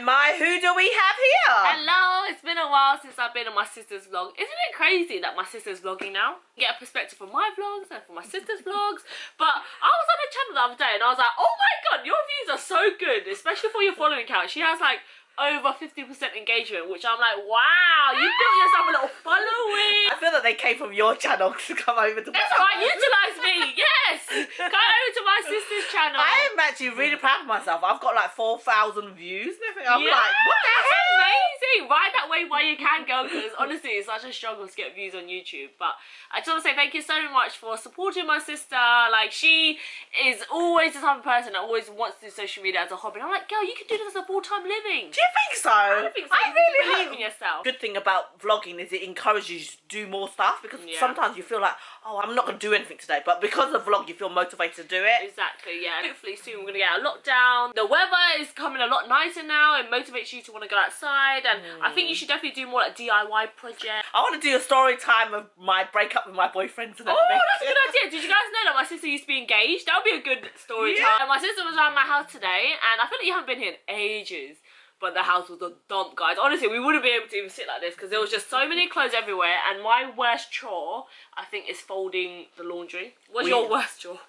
my, who do we have here? Hello, it's been a while since I've been on my sister's vlog. Isn't it crazy that my sister's vlogging now? Get a perspective from my vlogs and from my sister's vlogs. But I was on her channel the other day and I was like, oh my god, your views are so good, especially for your following count. She has like over 50% engagement, which I'm like, wow, you built yourself a little following. I feel that they came from your channel to come over to That's right, utilise me, yes. Go over to my sister's channel. I am actually really proud of myself. I've got like 4,000 views and everything. I'm Yeah, like, what the that's hell? amazing. Ride that way while you can, girl, because honestly, it's such a struggle to get views on YouTube. But I just want to say thank you so much for supporting my sister. Like, she is always the type of person that always wants to do social media as a hobby. And I'm like, girl, you can do this as a full-time living. Do you think so? I think so. I You really believe in yourself. Good thing about vlogging is it encourages you to do more stuff, because sometimes you feel like, oh, I'm not going to do anything today, but because of the vlog you feel motivated to do it. Exactly, yeah. Hopefully soon we're going to get out of lockdown. The weather is coming a lot nicer now. It motivates you to want to go outside, and I think you should definitely do more like DIY projects. I want to do a story time of my breakup with my boyfriend. Oh, that's a good idea. Did you guys know that my sister used to be engaged? That would be a good story time. My sister was around my house today, and I feel like you haven't been here in ages. But the house was a dump, guys. Honestly, we wouldn't be able to even sit like this because there was just so many clothes everywhere. And my worst chore, I think, is folding the laundry. What's your worst chore?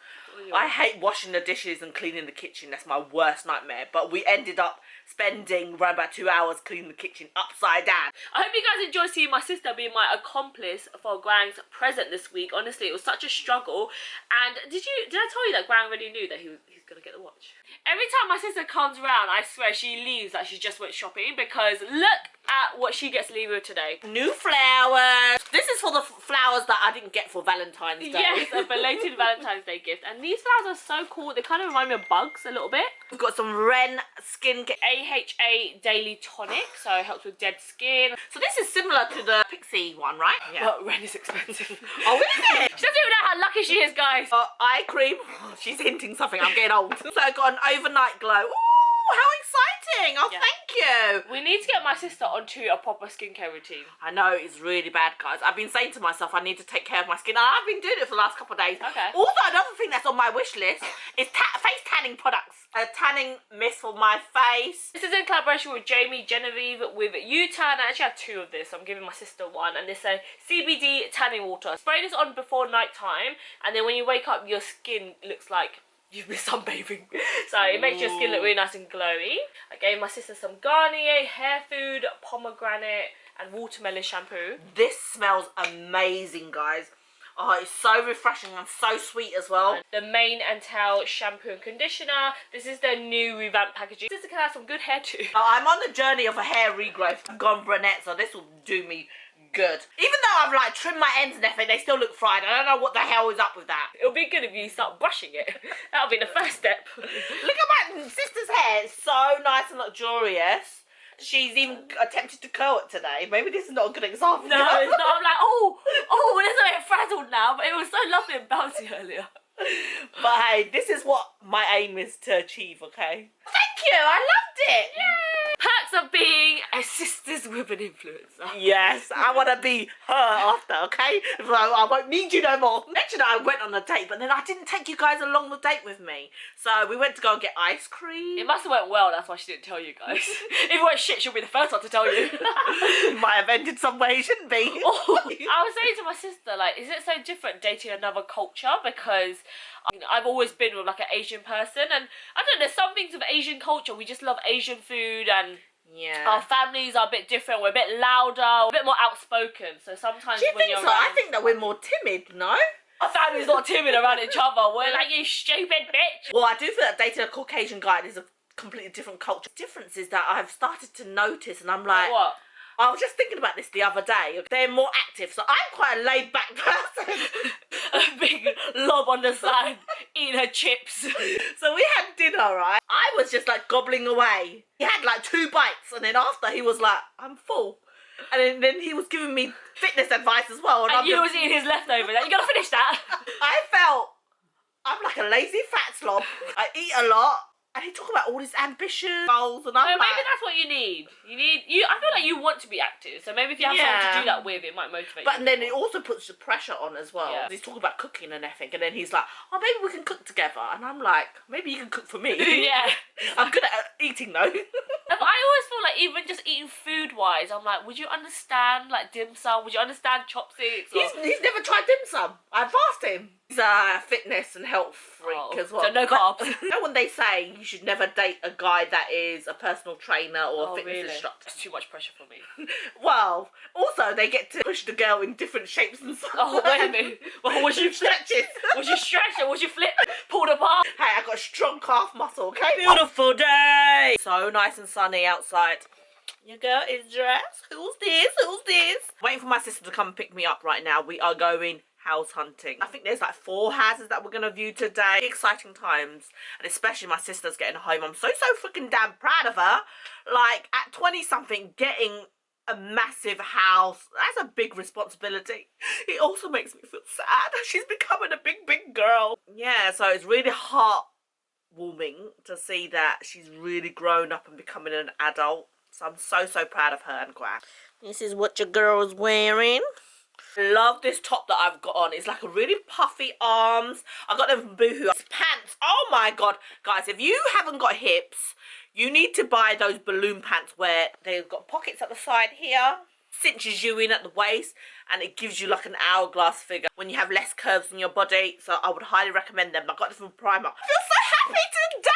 I hate washing the dishes and cleaning the kitchen. That's my worst nightmare. But we ended up spending around about 2 hours cleaning the kitchen upside down. I hope you guys enjoy seeing my sister being my accomplice for Gwang's present this week. Honestly, it was such a struggle. And did I tell you that Gwang already knew that he's gonna get the watch? Every time my sister comes around, I swear she leaves like she just went shopping, because look at what she gets to leave with today. New flowers. This is for the flowers that I didn't get for Valentine's Day. Yes, a belated Valentine's Day gift. And these flowers are so cool. They kind of remind me of bugs a little bit. We've got some Ren skincare. AHA Daily Tonic, so it helps with dead skin. So this is similar to the Pixie one, right? Yeah. But Ren is expensive. Oh, is it? She doesn't even know how lucky she is, guys. Eye cream. Oh, she's hinting something. I'm getting old. So I got an overnight glow. Ooh, how exciting. Oh, thank you. We need to get my sister onto a proper skincare routine. I know, it's really bad, guys. I've been saying to myself I need to take care of my skin, and I've been doing it for the last couple of days. Okay. Also, another thing that's on my wish list is face tanning products. A tanning mist for my face. This is in collaboration with Jamie Genevieve with U-Tan. I actually have two of this. I'm giving my sister one, and this is a CBD tanning water. Spray this on before night time, and then when you wake up, your skin looks like you've been sunbathing. So it makes your skin look really nice and glowy. I gave my sister some Garnier Hair Food, pomegranate and watermelon shampoo. This smells amazing, guys. Oh, it's so refreshing and so sweet as well. The Mane and Tail shampoo and conditioner. This is their new revamped packaging. Sister can have some good hair too. I'm on the journey of a hair regrowth. I've gone brunette, so this will do me good. Even though I've like trimmed my ends and everything, they still look fried. I don't know what the hell is up with that. It'll be good if you start brushing it. That'll be the first step. Look at my sister's hair. It's so nice and luxurious. She's even attempted to curl it today. Maybe this is not a good example. No, it's not. I'm like, oh, it's a bit frazzled now, but it was so lovely and bouncy earlier. But hey, this is what my aim is to achieve, okay? Thank you, I loved it! Yay! Perks of being a sisters with an influencer. Yes, I want to be her after, okay? So I won't need you no more. Mentioned I went on a date, but then I didn't take you guys along the date with me. So we went to go and get ice cream. It must have went well, that's why she didn't tell you guys. If it went shit, she'll be the first one to tell you. Might have ended some way it shouldn't be. I was saying to my sister, like, is it so different dating another culture? Because I've always been with like an Asian person, and I don't know, there's some things with Asian culture, we just love Asian food, and our families are a bit different, we're a bit louder, a bit more outspoken, so sometimes do you when think you're so? I think that we're more timid, no? Our family's not timid around each other, we're like, you stupid bitch. Well, I do feel that dating a Caucasian guy is a completely different culture. The difference is that I've started to notice, and I'm like, what? I was just thinking about this the other day. They're more active, so I'm quite a laid-back person. A big lob on the side, eating her chips. So we had dinner, right? I was just like gobbling away. He had like 2 bites, and then after he was like, I'm full. And then he was giving me fitness advice as well. And you was eating his leftovers. You gotta finish that. I felt I'm like a lazy fat slob. I eat a lot. And he talked about all his ambition goals, and I'm like, maybe that's what you need. I feel like you want to be active, so maybe if you have someone to do that with, it might motivate you. But then it also puts the pressure on as well. Yeah. He's talking about cooking and everything, and then he's like, oh, maybe we can cook together. And I'm like, maybe you can cook for me. Yeah. I'm good at eating though. I always wise, I'm like, would you understand like dim sum? Would you understand chopsticks? Or... He's never tried dim sum. I've asked him. He's a fitness and health freak as well. So no carbs. You know when they say you should never date a guy that is a personal trainer or a fitness instructor? It's too much pressure for me. Well, also they get to push the girl in different shapes and sizes. Oh, wait a minute. Well, was you stretches? Was you stretch or was you flip? Pulled apart? Hey, I got a strong calf muscle, okay? Beautiful day. So nice and sunny outside. Your girl is dressed. Who's this? Who's this? Waiting for my sister to come and pick me up right now. We are going house hunting. I think there's like 4 houses that we're going to view today. Exciting times. And especially my sister's getting home. I'm so freaking damn proud of her. Like at 20 something getting a massive house. That's a big responsibility. It also makes me feel sad. She's becoming a big girl. Yeah, so it's really heartwarming to see that she's really grown up and becoming an adult. So I'm so proud of her and glad. This is what your girl's wearing. Love this top that I've got on. It's like a really puffy arms. I got them from Boohoo. Pants. Oh my god. Guys, if you haven't got hips, you need to buy those balloon pants where they've got pockets at the side here. Cinches you in at the waist and it gives you like an hourglass figure when you have less curves in your body. So I would highly recommend them. I got them from Primark. I feel so happy today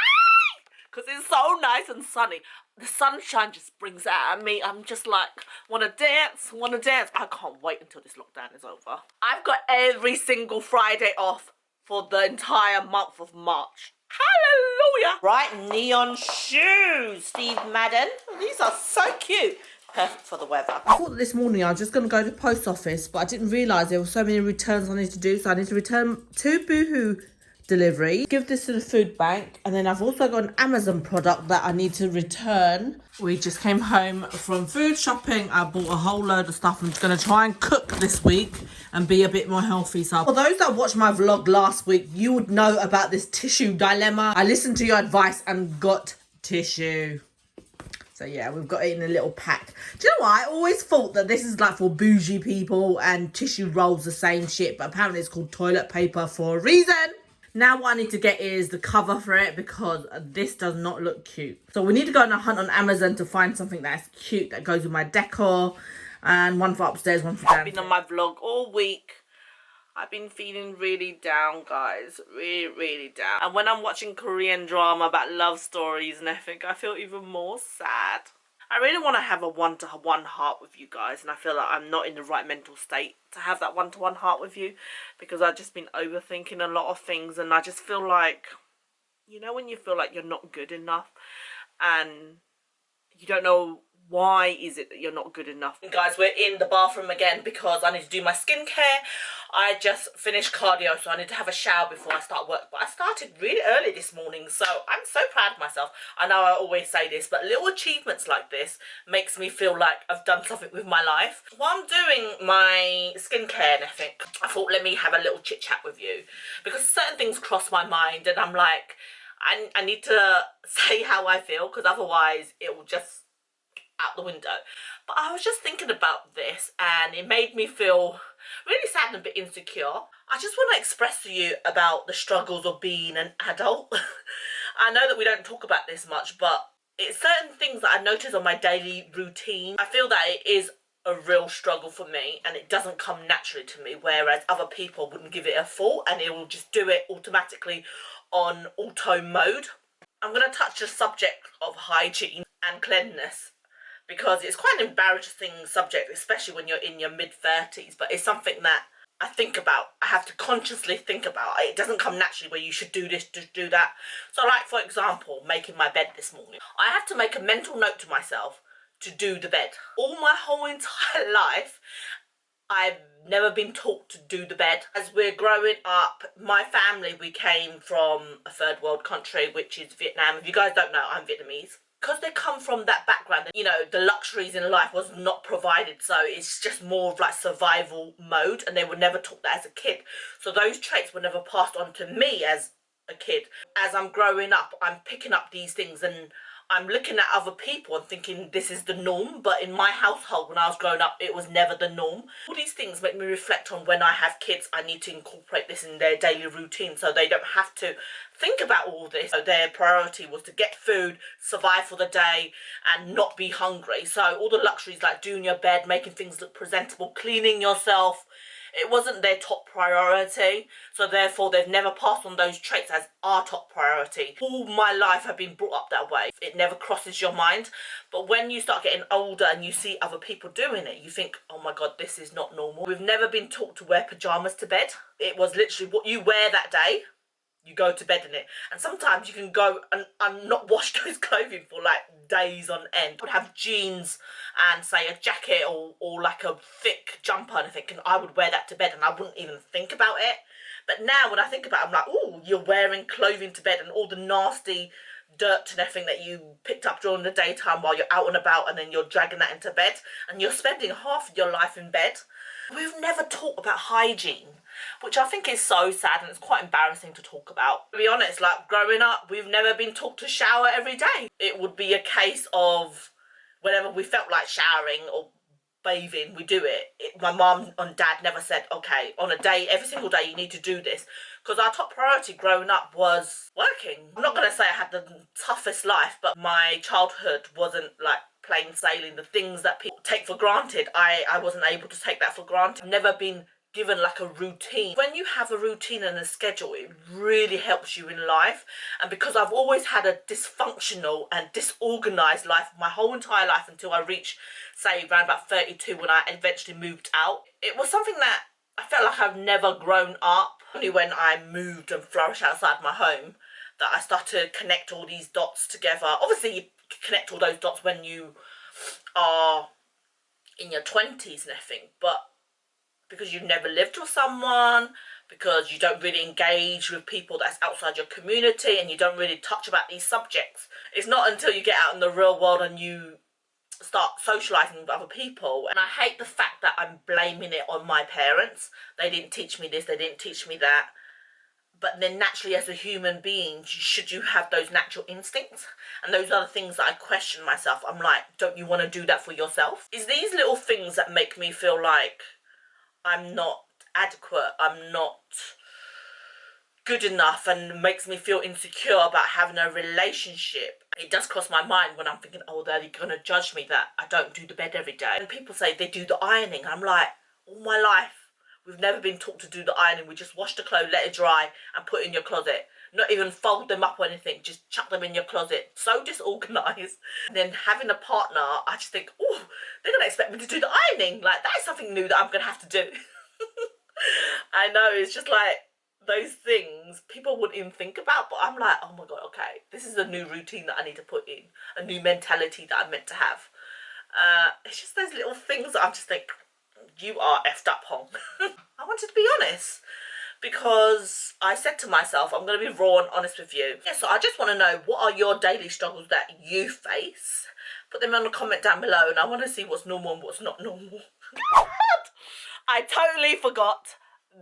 because it's so nice and sunny. The sunshine just brings it out at me. I'm just like, wanna dance. I can't wait until this lockdown is over. I've got every single Friday off for the entire month of March. Hallelujah. Right, neon shoes, Steve Madden. These are so cute. Perfect for the weather. I thought this morning I was just going to go to the post office, but I didn't realise there were so many returns I need to do. So I need to return 2 Boohoo delivery, give this to the food bank, and then I've also got an Amazon product that I need to return. We just came home from food shopping. I bought a whole load of stuff. I'm just going to try and cook this week and be a bit more healthy. So for those that watched my vlog last week, you would know about this tissue dilemma. I listened to your advice and got tissue. So yeah, we've got it in a little pack. Do you know what? I always thought that this is like for bougie people and tissue rolls the same shit, but apparently it's called toilet paper for a reason. Now what I need to get is the cover for it because this does not look cute. So we need to go on a hunt on Amazon to find something that's cute that goes with my decor. And one for upstairs, one for downstairs. I've been on my vlog all week. I've been feeling really down, guys. Really down. And when I'm watching Korean drama about love stories and everything, I feel even more sad. I really want to have a one-to-one heart with you guys, and I feel like I'm not in the right mental state to have that one-to-one heart with you because I've just been overthinking a lot of things, and I just feel like, you know, when you feel like you're not good enough and you don't know why is it that you're not good enough. Guys, we're in the bathroom again because I need to do my skincare. I just finished cardio, so I need to have a shower before I start work. But I started really early this morning, so I'm so proud of myself. I know I always say this, but little achievements like this makes me feel like I've done something with my life. While I'm doing my skincare and everything, I thought let me have a little chit chat with you because certain things cross my mind and I'm like, I need to say how I feel because otherwise it will just out the window. But I was just thinking about this and it made me feel really sad and a bit insecure. I just want to express to you about the struggles of being an adult. I know that we don't talk about this much, but it's certain things that I notice on my daily routine. I feel that it is a real struggle for me and it doesn't come naturally to me, whereas other people wouldn't give it a thought and it will just do it automatically on auto mode. I'm going to touch the subject of hygiene and cleanliness, because it's quite an embarrassing subject, especially when you're in your mid-30s, but it's something that I think about. I have to consciously think about. It doesn't come naturally where you should do this, just do that. So like, for example, making my bed this morning. I have to make a mental note to myself to do the bed. All my whole entire life, I've never been taught to do the bed. As we're growing up, my family, we came from a third world country, which is Vietnam. If you guys don't know, I'm Vietnamese. Because they come from that background, you know, the luxuries in life was not provided, so it's just more of like survival mode, and they were never taught that as a kid. So those traits were never passed on to me as a kid. As I'm growing up, I'm picking up these things and I'm looking at other people and thinking this is the norm, but in my household when I was growing up, it was never the norm. All these things make me reflect on when I have kids, I need to incorporate this in their daily routine so they don't have to think about all this. So their priority was to get food, survive for the day, and not be hungry. So all the luxuries like doing your bed, making things look presentable, cleaning yourself, it wasn't their top priority, so therefore they've never passed on those traits as our top priority. All my life I've been brought up that way. It never crosses your mind, but when you start getting older and you see other people doing it, you think, oh my god, this is not normal. We've never been taught to wear pyjamas to bed. It was literally what you wear that day, you go to bed in it. And sometimes you can go and not wash those clothing for like days on end. I would have jeans and say a jacket or like a thick jumper, and I think I would wear that to bed and I wouldn't even think about it. But now when I think about it, I'm like, oh, you're wearing clothing to bed and all the nasty dirt and everything that you picked up during the daytime while you're out and about, and then you're dragging that into bed and you're spending half of your life in bed. We've never talked about hygiene, which I think is so sad, and it's quite embarrassing to talk about. To be honest, like growing up, we've never been taught to shower every day. It would be a case of whenever we felt like showering or bathing, we do it. My mum and dad never said, okay, on a day, every single day you need to do this, because our top priority growing up was working. I'm not going to say I had the toughest life, but my childhood wasn't like plain sailing. The things that people take for granted, I wasn't able to take that for granted. I've never been given like a routine. When you have a routine and a schedule, it really helps you in life. And because I've always had a dysfunctional and disorganized life my whole entire life until I reached, say, around about 32 when I eventually moved out, it was something that I felt like I've never grown up. Only when I moved and flourished outside my home that I started to connect all these dots together. Obviously you connect all those dots when you are in your 20s and everything, but because you've never lived with someone, because you don't really engage with people that's outside your community and you don't really touch about these subjects, it's not until you get out in the real world and you start socializing with other people. And I hate the fact that I'm blaming it on my parents. They didn't teach me this, they didn't teach me that. But then naturally as a human being, should you have those natural instincts? And those are the things that I question myself. I'm like, don't you want to do that for yourself? It's these little things that make me feel like I'm not adequate, I'm not good enough, and makes me feel insecure about having a relationship. It does cross my mind when I'm thinking, oh, they're going to judge me that I don't do the bed every day. And people say they do the ironing. I'm like, all my life, we've never been taught to do the ironing. We just wash the clothes, let it dry, and put it in your closet. Not even fold them up or anything, just chuck them in your closet. So disorganised. And then having a partner, I just think, oh, they're going to expect me to do the ironing. Like, that's something new that I'm going to have to do. I know, it's just like those things people wouldn't even think about, but I'm like, oh my god, okay, this is a new routine that I need to put in, a new mentality that I'm meant to have. It's just those little things that I just think, you are effed up, Huong. I wanted to be honest, because I said to myself, I'm going to be raw and honest with you. Yeah, so I just want to know, what are your daily struggles that you face? Put them in the comment down below, and I want to see what's normal and what's not normal. I totally forgot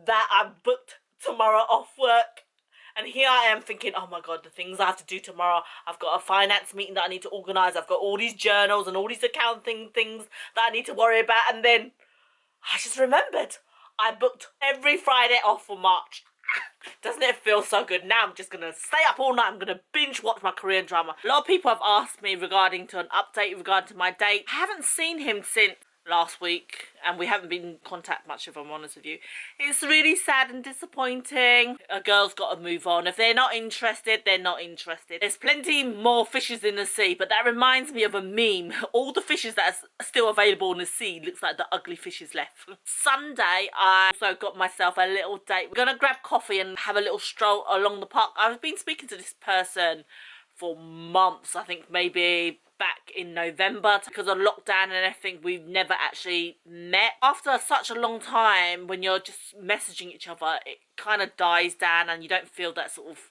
that I booked tomorrow off work, and here I am thinking, oh my god, the things I have to do tomorrow. I've got a finance meeting that I need to organise, I've got all these journals and all these accounting things that I need to worry about, and then I just remembered I booked every Friday off for March. Doesn't it feel so good? Now I'm just going to stay up all night. I'm going to binge watch my Korean drama. A lot of people have asked me regarding to an update regarding to my date. I haven't seen him since last week, and we haven't been in contact much, if I'm honest with you. It's really sad and disappointing. A girl's got to move on. If they're not interested, they're not interested. There's plenty more fishes in the sea, but that reminds me of a meme. All the fishes that are still available in the sea looks like the ugly fishes left. Sunday, I also got myself a little date. We're gonna grab coffee and have a little stroll along the park. I've been speaking to this person for months, I think maybe back in November. Because of lockdown and everything, we've never actually met. After such a long time, when you're just messaging each other, it kind of dies down and you don't feel that sort of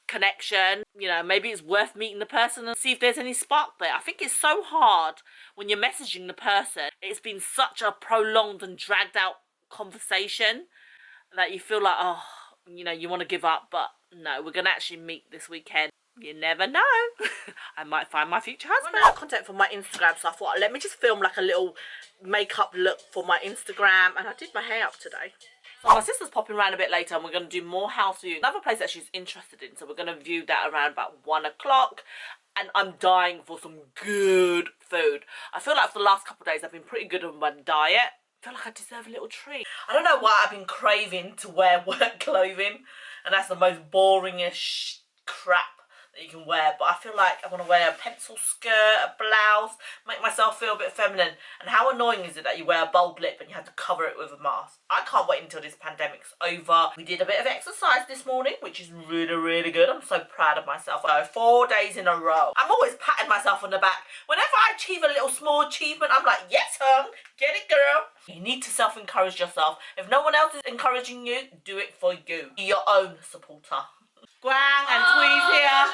connection. You know, maybe it's worth meeting the person and see if there's any spark there. I think it's so hard when you're messaging the person. It's been such a prolonged and dragged out conversation that you feel like, oh, you know, you want to give up. But no, we're going to actually meet this weekend. You never know. I might find my future husband. I ran out of content for my Instagram, so I thought, let me just film like a little makeup look for my Instagram. And I did my hair up today. So my sister's popping around a bit later and we're going to do more house views. Another place that she's interested in, so we're going to view that around about 1 o'clock. And I'm dying for some good food. I feel like for the last couple of days I've been pretty good on my diet. I feel like I deserve a little treat. I don't know why I've been craving to wear work clothing. And that's the most boringest crap that you can wear, but I feel like I want to wear a pencil skirt, a blouse, make myself feel a bit feminine. And how annoying is it that you wear a bold lip and you have to cover it with a mask? I can't wait until this pandemic's over. We did a bit of exercise this morning, which is really, really good. I'm so proud of myself. So 4 days in a row. I'm always patting myself on the back. Whenever I achieve a little small achievement, I'm like, yes, hon, get it, girl. You need to self-encourage yourself. If no one else is encouraging you, do it for you. Be your own supporter. Guang and Tweez here.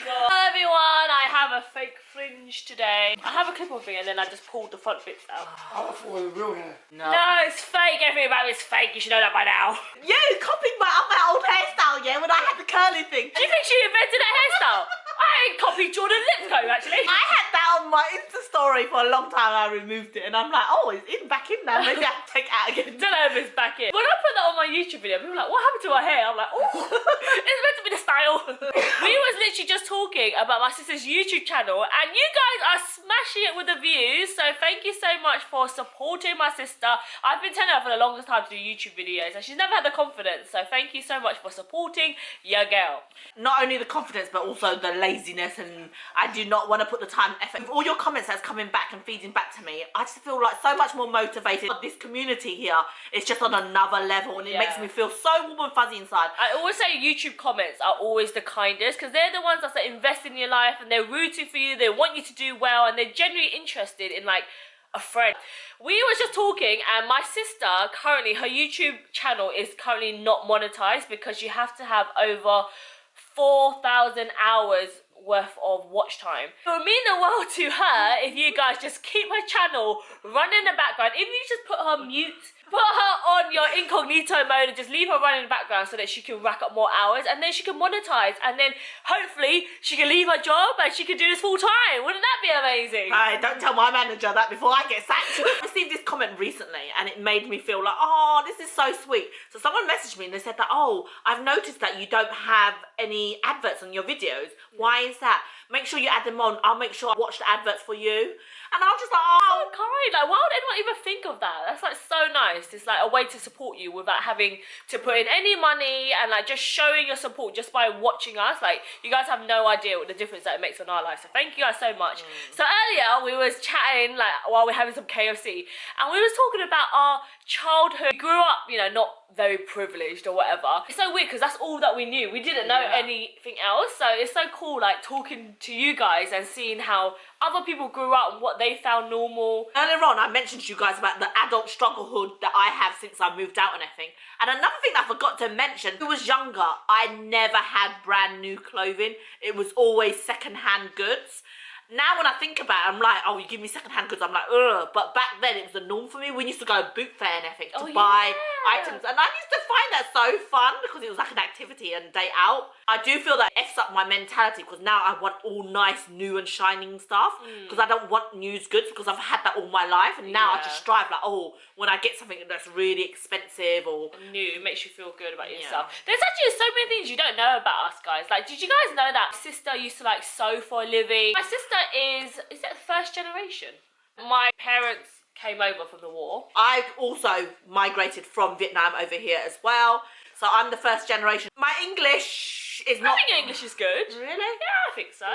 Hello everyone, I have a fake fringe today. I have a clip-on thing and then I just pulled the front bits out. I thought it was real hair. No, it's fake. Everything about it's fake. You should know that by now. You copied my old hairstyle, yeah, when I had the curly thing. Do you think she invented that hairstyle? I copied Jordan Lipscomb actually. I had that on my Insta story for a long time. I removed it and I'm like, oh, it's back in now. Maybe I have to take it out again. Don't know if it's back in. When I put that on my YouTube video, people were like, what happened to her hair? I'm like, oh, it's meant to be the style. We was literally just talking about my sister's YouTube channel and you guys are smashing it with the views. So thank you so much for supporting my sister. I've been telling her for the longest time to do YouTube videos and she's never had the confidence. So thank you so much for supporting your girl. Not only the confidence, but also the laziness, and I do not want to put the time and effort. With all your comments that's coming back and feeding back to me, I just feel like so much more motivated. This community here is just on another level and it makes me feel so warm and fuzzy inside. I always say YouTube comments are always the kindest because they're the ones that invest in your life and they're rooting for you, they want you to do well and they're genuinely interested in like a friend. We were just talking and my sister currently, her YouTube channel is currently not monetized because you have to have over 4,000 hours worth of watch time. It would mean the world to her if you guys just keep her channel running in the background. If you just put her mute, put her on your incognito mode and just leave her running in the background so that she can rack up more hours and then she can monetize and then hopefully she can leave her job and she can do this full time. Wouldn't that be amazing? Hey, don't tell my manager that before I get sacked. I received this comment recently and it made me feel like, oh, this is so sweet. So someone messaged me and they said that, oh, I've noticed that you don't have any adverts on your videos. Why is that? Make sure you add them on. I'll make sure I watch the adverts for you. And I was just like, oh. So kind. Like, why would anyone even think of that? That's like so nice. It's like a way to support you without having to put in any money and like just showing your support just by watching us. Like, you guys have no idea what the difference that it makes on our lives. So thank you guys so much. So earlier we was chatting like while we're having some KFC and we was talking about our childhood. We grew up, you know, not very privileged or whatever. It's so weird because that's all that we knew. We didn't know anything else. So it's so cool like talking to you guys and seeing how other people grew up and what they found normal. Earlier on, I mentioned to you guys about the adult strugglehood that I have since I moved out and everything. And another thing that I forgot to mention, when I was younger, I never had brand new clothing. It was always second-hand goods. Now when I think about it, I'm like, oh, you give me second-hand goods, I'm like, ugh. But back then, it was the norm for me. We used to go boot fair and everything to buy items. And I used to find that so fun because it was like an activity and day out. I do feel that F's up my mentality because now I want all nice, new and shining stuff. Because I don't want used goods because I've had that all my life. And now I just strive like, oh, when I get something that's really expensive or new, it makes you feel good about yourself. There's actually so many things you don't know about us guys. Like, did you guys know that my sister used to like sew for a living? My sister is that the first generation? My parents came over from the war. I also migrated from Vietnam over here as well. So I'm the first generation. My English is not... I think your English is good. Really? Yeah, I think so.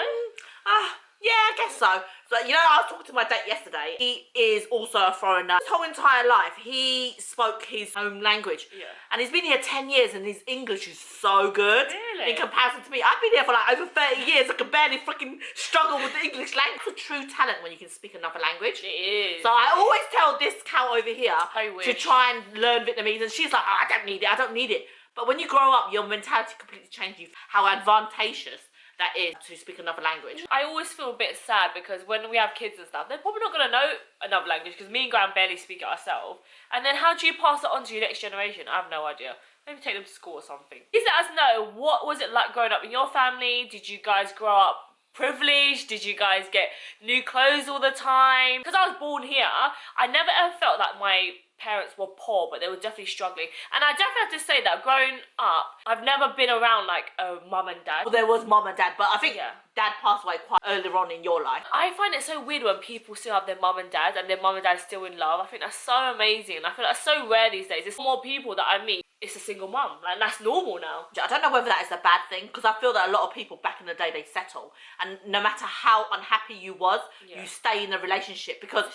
Yeah, I guess so. So, you know, I was talking to my date yesterday. He is also a foreigner. His whole entire life, he spoke his home language. Yeah. And he's been here 10 years and his English is so good. Really? In comparison to me. I've been here for like over 30 years. I can barely freaking struggle with the English language. It's a true talent when you can speak another language. It is. So I always tell this cow over here to try and learn Vietnamese. And she's like, oh, I don't need it. I don't need it. But when you grow up, your mentality completely changes. How advantageous that is to speak another language. I always feel a bit sad because when we have kids and stuff, they're probably not going to know another language because me and Graham barely speak it ourselves. And then how do you pass it on to your next generation? I have no idea. Maybe take them to school or something. Please let us know, what was it like growing up in your family? Did you guys grow up privileged? Did you guys get new clothes all the time? Because I was born here, I never ever felt that my parents were poor, but they were definitely struggling. And I definitely have to say that growing up, I've never been around like a mum and dad. Well, there was mum and dad, but I think Yeah. dad passed away quite earlier on in your life. I find it so weird when people still have their mum and dad and their mum and dad still in love. I think that's so amazing. I feel that's so rare these days. There's more people that I meet, it's a single mum. Like, that's normal now. I don't know whether that is a bad thing, because I feel that a lot of people back in the day, they settle, and no matter how unhappy you was, you stay in a relationship. Because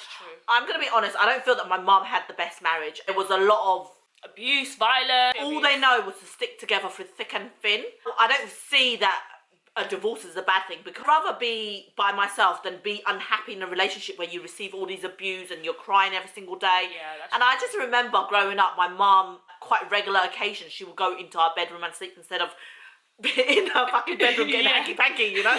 I'm gonna be honest, I don't feel that my mum had the best marriage. There was a lot of abuse, violence. All they know was to stick together through thick and thin. I don't see that a divorce is a bad thing, because I'd rather be by myself than be unhappy in a relationship where you receive all these abuse and you're crying every single day. Yeah, that's and I just remember growing up, my mum, quite regular occasions, she would go into our bedroom and sleep instead of in her fucking bedroom getting hanky-panky, you know?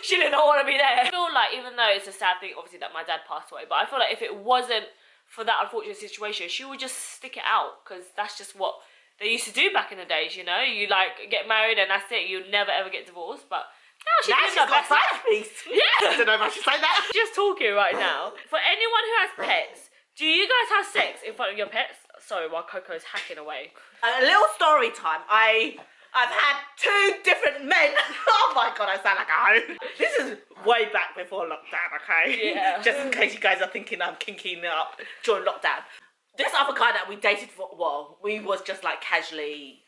She did not want to be there. I feel like, even though it's a sad thing, obviously, that my dad passed away, but I feel like if it wasn't for that unfortunate situation, she would just stick it out, because that's just what they used to do back in the days, you know? You, like, get married and that's it. You never, ever get divorced, but now she's got side piece. Yeah! I don't know if I should say that. Just talking right now. For anyone who has pets, do you guys have sex in front of your pets? Sorry, while Coco's hacking away. A little story time. I've had 2 different men. Oh my god, I sound like a hoe. This is way back before lockdown, okay? Yeah. Just in case you guys are thinking I'm kinking it up during lockdown. This other guy that we dated for, well, we was just like casually.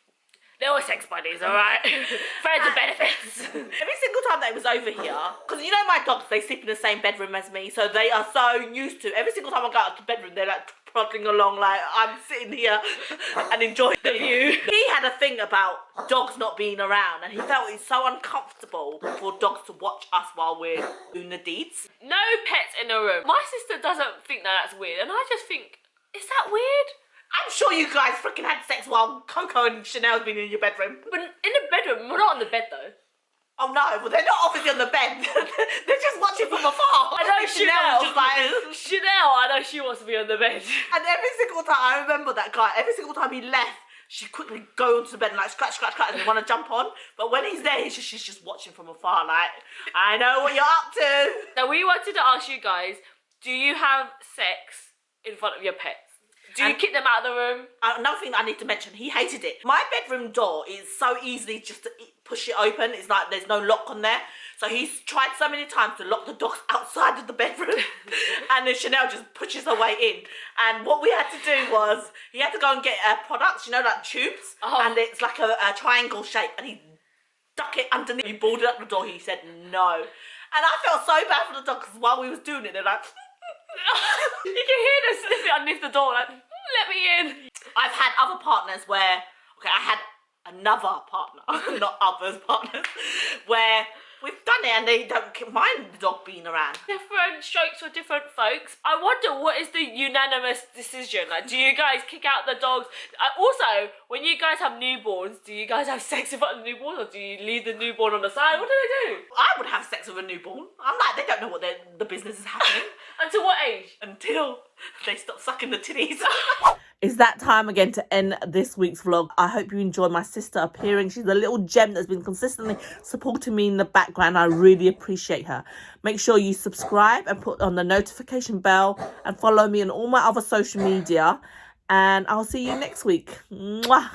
They were sex buddies, alright? Friends with benefits. Every single time that he was over here, because you know my dogs, they sleep in the same bedroom as me, so they are so used to, every single time I go out to the bedroom, they're like plodding along like I'm sitting here and enjoying the view. He had a thing about dogs not being around, and he felt it's so uncomfortable for dogs to watch us while we're doing the deeds. No pets in the room. My sister doesn't think that that's weird, and I just think, is that weird? I'm sure you guys freaking had sex while Coco and Chanel's been in your bedroom. But in the bedroom, we're not on the bed though. Oh no, well they're not obviously on the bed. They're just watching from afar. I know Chanel was just like Chanel, I know she wants to be on the bed. And every single time, I remember that guy, every single time he left, she'd quickly go onto the bed and like scratch and want to jump on. But when he's there, she's just watching from afar like, I know what you're up to. Now we wanted to ask you guys, do you have sex in front of your pets? Do you kick them out of the room? Another thing that I need to mention, he hated it. My bedroom door is so easily just to push it open. It's like there's no lock on there. So he's tried so many times to lock the dogs outside of the bedroom. And then Chanel just pushes her way in. And what we had to do was, he had to go and get products, you know, like tubes. Oh. And it's like a triangle shape. And he stuck it underneath. He boarded up the door. He said no. And I felt so bad for the dogs, because while we was doing it, they're like... You can hear them sniffing underneath the door like, let me in. I've had other partners where, okay, I had another partner, not others partners, where we've done it and they don't mind the dog being around. Different strokes for different folks. I wonder, what is the unanimous decision? Like, do you guys kick out the dogs? Also, when you guys have newborns, do you guys have sex in front of the newborn, or do you leave the newborn on the side? What do they do? I would have sex with a newborn. I'm like, they don't know what the business is happening. Until what age? Until they stop sucking the titties. It's that time again to end this week's vlog. I hope you enjoyed my sister appearing. She's a little gem that's been consistently supporting me in the background. I really appreciate her. Make sure you subscribe and put on the notification bell and follow me on all my other social media. And I'll see you next week. Mwah.